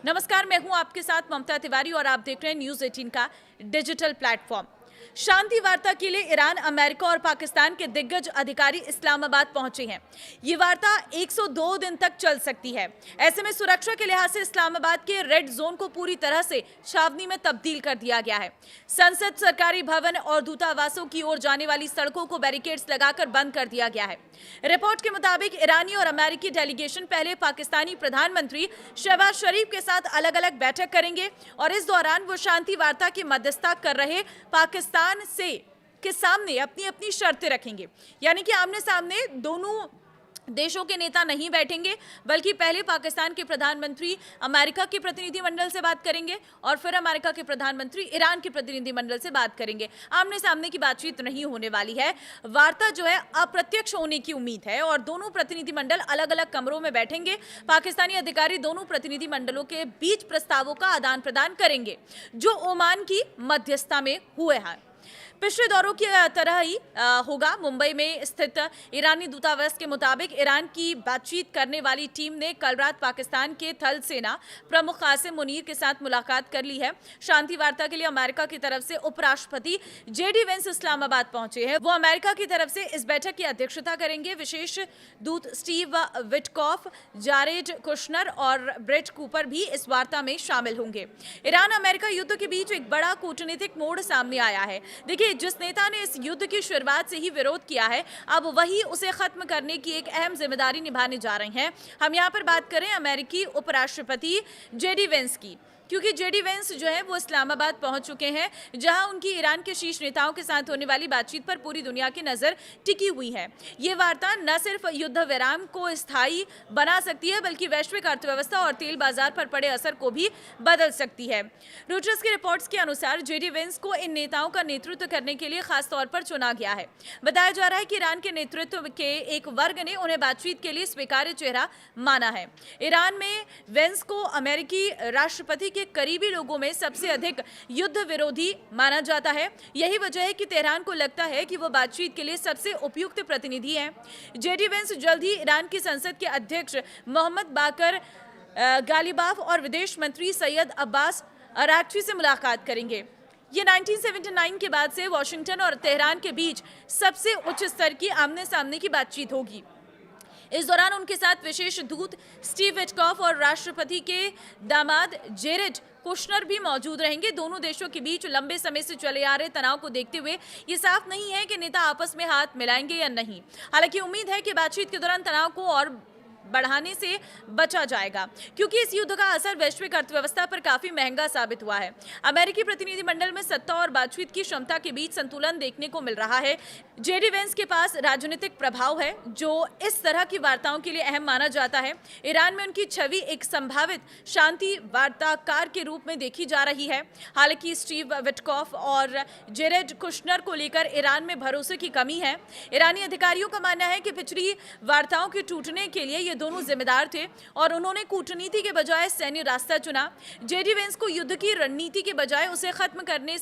नमस्कार, मैं हूं आपके साथ ममता तिवारी और आप देख रहे हैं न्यूज 18 का डिजिटल प्लेटफॉर्म। शांति वार्ता के लिए ईरान, अमेरिका और पाकिस्तान के दिग्गज अधिकारी इस्लामाबाद पहुंचे हैं। ये वार्ता 102 दिन तक चल सकती है। ऐसे में सुरक्षा के लिहाज से इस्लामाबाद के रेड जोन को पूरी तरह से छावनी में तब्दील कर दिया गया है। संसद, सरकारी भवन और दूतावासों की ओर जाने वाली सड़कों को बैरिकेड्स लगाकर बंद कर दिया गया है। रिपोर्ट के मुताबिक ईरानी और अमेरिकी डेलीगेशन पहले पाकिस्तानी प्रधानमंत्री शहबाज शरीफ के साथ अलग अलग बैठक करेंगे और इस दौरान वो शांति वार्ता की मध्यस्थता कर रहे पाकिस्तान के सामने अपनी अपनी शर्तें रखेंगे। यानी कि आमने सामने दोनों देशों के नेता नहीं बैठेंगे, बल्कि पहले पाकिस्तान के प्रधानमंत्री अमेरिका के प्रतिनिधिमंडल से बात करेंगे और फिर अमेरिका के प्रधानमंत्री ईरान के प्रतिनिधिमंडल से बात करेंगे। आमने सामने की बातचीत नहीं होने वाली है। वार्ता जो है अप्रत्यक्ष होने की उम्मीद है और दोनों प्रतिनिधिमंडल अलग अलग कमरों में बैठेंगे। पाकिस्तानी अधिकारी दोनों प्रतिनिधिमंडलों के बीच प्रस्तावों का आदान प्रदान करेंगे, जो ओमान की मध्यस्थता में हुए हैं। पिछले दौरों की तरह ही होगा। मुंबई में स्थित ईरानी दूतावास के मुताबिक ईरान की बातचीत करने वाली टीम ने कल रात पाकिस्तान के थल सेना प्रमुख कासिम मुनीर के साथ मुलाकात कर ली है। शांति वार्ता के लिए अमेरिका की तरफ से उपराष्ट्रपति जेडी वेंस इस्लामाबाद पहुंचे हैं। वो अमेरिका की तरफ से इस बैठक की अध्यक्षता करेंगे। विशेष दूत स्टीव विटकॉफ, जारेड कुशनर और ब्रेट कूपर भी इस वार्ता में शामिल होंगे। ईरान अमेरिका युद्ध के बीच एक बड़ा कूटनीतिक मोड़ सामने आया है। देखिए, जिस नेता ने इस युद्ध की शुरुआत से ही विरोध किया है, अब वही उसे खत्म करने की एक अहम जिम्मेदारी निभाने जा रहे हैं। हम यहाँ पर बात करें अमेरिकी उपराष्ट्रपति जेडी वेंस की, क्योंकि जेडी वेंस जो है वो इस्लामाबाद पहुंच चुके हैं, जहां उनकी ईरान के शीर्ष नेताओं के साथ होने वाली बातचीत पर पूरी दुनिया की नजर टिकी हुई है। ये वार्ता न सिर्फ युद्ध विराम को स्थायी बना सकती है, बल्कि वैश्विक अर्थव्यवस्था और तेल बाजार पर पड़े असर को भी बदल सकती है। रॉयटर्स की रिपोर्ट्स के अनुसार जेडी वेंस को इन नेताओं का नेतृत्व करने के लिए खास तौर पर चुना गया है। बताया जा रहा है कि ईरान के नेतृत्व के एक वर्ग ने उन्हें बातचीत के लिए स्वीकार्य चेहरा माना है। ईरान में वेंस को अमेरिकी राष्ट्रपति के करीबी लोगों में सबसे अधिक युद्ध विरोधी माना जाता है। यही वजह है कि तेहरान को लगता है कि वो बातचीत के लिए सबसे उपयुक्त प्रतिनिधि हैं। जेडी वेंस जल्द ही ईरान की संसद के अध्यक्ष मोहम्मद बाकर गालिबाफ और विदेश मंत्री सैयद अब्बास अराक्ची से मुलाकात करेंगे। ये 1979 के बाद से वाशिंगटन और तेहरान के बीच सबसे उच्च स्तर की आमने सामने की बातचीत होगी। इस दौरान उनके साथ विशेष दूत स्टीव विटकॉफ और राष्ट्रपति के दामाद जेरेड कुशनर भी मौजूद रहेंगे। दोनों देशों के बीच लंबे समय से चले आ रहे तनाव को देखते हुए ये साफ नहीं है कि नेता आपस में हाथ मिलाएंगे या नहीं। हालांकि उम्मीद है कि बातचीत के दौरान तनाव को और बढ़ाने से बचा जाएगा, क्योंकि इस युद्ध का असर वैश्विक अर्थव्यवस्था पर काफी महंगा साबित हुआ है। अमेरिकी प्रतिनिधिमंडल में सत्ता और बातचीत की क्षमता के बीच संतुलन देखने को मिल रहा है। जेडी वेंस के पास राजनीतिक प्रभाव है, जो इस तरह की वार्ताओं के लिए अहम माना जाता है। ईरान में उनकी छवि एक संभावित शांति वार्ताकार के रूप में देखी जा रही है। हालांकि स्टीव विटकॉफ और जेरेड कुशनर को लेकर ईरान में भरोसे की कमी है। ईरानी अधिकारियों का मानना है कि पिछली वार्ताओं के टूटने के लिए ये दोनों जिम्मेदार थे और उन्होंने कूटनीति के बजाय सैन्य रास्ता चुना। जेडी वेंस को युद्ध की रणनीति के बजाय उसे खत्म करने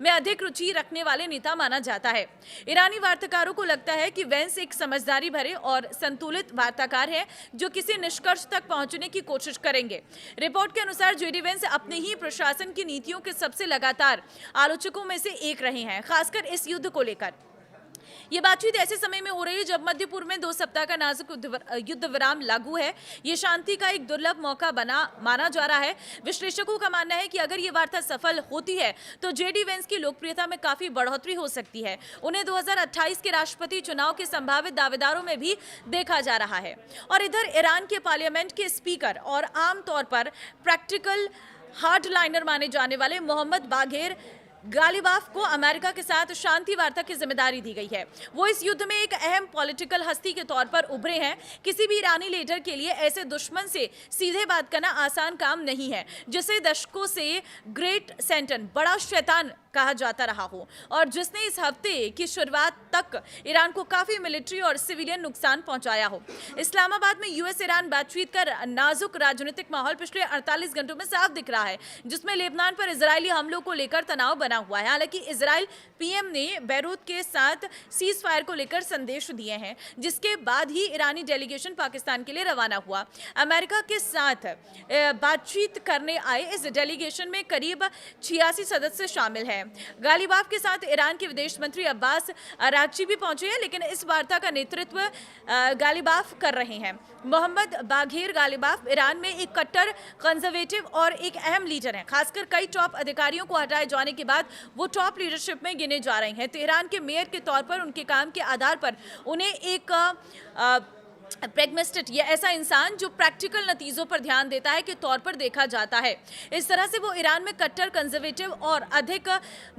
में अधिक रुचि रखने वाले नेता माना जाता है। ईरानी वार्ताकारों को लगता है कि वेंस एक समझदारी भरे और संतुलित वार्ताकार हैं, जो किसी निष्कर्ष तक पहुंचने की कोशिश करेंगे। रिपोर्ट के अनुसार जेडी वेंस अपने ही प्रशासन की नीतियों के सबसे लगातार आलोचकों में से एक रहे हैं, खासकर इस युद्ध को लेकर। ये बातचीत ऐसे समय में हो रही है जब मध्य पूर्व में 2 सप्ताह का नाजुक युद्ध विराम लागू है। ये शांति का एक दुर्लभ मौका माना जा रहा है। विश्लेषकों का मानना है कि अगर ये वार्ता सफल होती है तो जेडी वेंस की लोकप्रियता में काफी बढ़ोतरी हो सकती है। उन्हें 2028 के राष्ट्रपति चुनाव के संभावित दावेदारों में भी देखा जा रहा है। और इधर ईरान के पार्लियामेंट के स्पीकर और आमतौर पर प्रैक्टिकल हार्डलाइनर माने जाने वाले मोहम्मद बाघेर गालिबाफ को अमेरिका के साथ शांति वार्ता की जिम्मेदारी दी गई है। वो इस युद्ध में एक अहम पॉलिटिकल हस्ती के तौर पर उभरे हैं। किसी भी ईरानी लीडर के लिए ऐसे दुश्मन से सीधे बात करना आसान काम नहीं है, जिसे दशकों से ग्रेट सेंटन, बड़ा शैतान कहा जाता रहा हो और जिसने इस हफ्ते की शुरुआत तक ईरान को काफी मिलिट्री और सिविलियन नुकसान पहुंचाया हो। इस्लामाबाद में यूएस ईरान बातचीत का नाजुक राजनीतिक माहौल पिछले 48 घंटों में साफ दिख रहा है, जिसमें लेबनान पर इजरायली हमलों को लेकर तनाव बना हुआ है। हालांकि इजराइल पीएम ने बैरूत के साथ सीज फायर को लेकर संदेश दिए हैं, जिसके बाद ही ईरानी डेलीगेशन पाकिस्तान के लिए रवाना हुआ। अमेरिका के साथ बातचीत करने आए इस डेलीगेशन में करीब 86 सदस्य शामिल हैं। गालिबाफ के साथ ईरान के विदेश मंत्री अब्बास अरागची भी पहुंचे हैं, लेकिन इस वार्ता का नेतृत्व गालिबाफ कर रहे हैं। मोहम्मद बाघेर गालिबाफ ईरान में एक कट्टर कंजर्वेटिव और एक अहम लीडर हैं। खासकर कई टॉप अधिकारियों को हटाए जाने के बाद वो टॉप लीडरशिप में गिने जा रहे हैं। तेहरान के मेयर के तौर पर उनके काम के आधार पर उन्हें एक प्रेग्मेस्टिट या ऐसा इंसान जो प्रैक्टिकल नतीजों पर ध्यान देता है के तौर पर देखा जाता है। इस तरह से वो ईरान में कट्टर कंजर्वेटिव और अधिक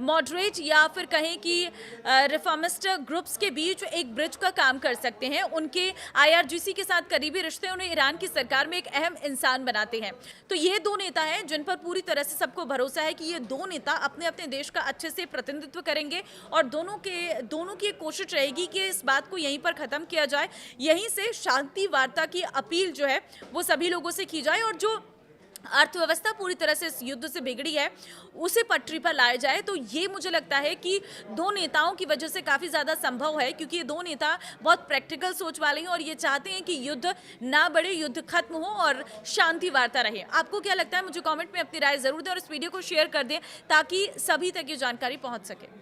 मॉडरेट या फिर कहें कि रिफॉर्मिस्ट ग्रुप्स के बीच एक ब्रिज का काम कर सकते हैं। उनके आईआरजीसी के साथ करीबी रिश्ते उन्हें ईरान की सरकार में एक अहम इंसान बनाते हैं। तो ये दो नेता हैं जिन पर पूरी तरह से सबको भरोसा है कि ये दो नेता अपने अपने देश का अच्छे से प्रतिनिधित्व करेंगे और दोनों की कोशिश रहेगी कि इस बात को यहीं पर खत्म किया जाए, यहीं से शांति वार्ता की अपील जो है वो सभी लोगों से की जाए और जो अर्थव्यवस्था पूरी तरह से इस युद्ध से बिगड़ी है उसे पटरी पर लाया जाए। तो ये मुझे लगता है कि दो नेताओं की वजह से काफ़ी ज़्यादा संभव है, क्योंकि ये दो नेता बहुत प्रैक्टिकल सोच वाले हैं और ये चाहते हैं कि युद्ध ना बढ़े, युद्ध खत्म हो और शांति वार्ता रहे। आपको क्या लगता है? मुझे कमेंट में अपनी राय ज़रूर दें और इस वीडियो को शेयर कर दें ताकि सभी तक ये जानकारी पहुँच सके।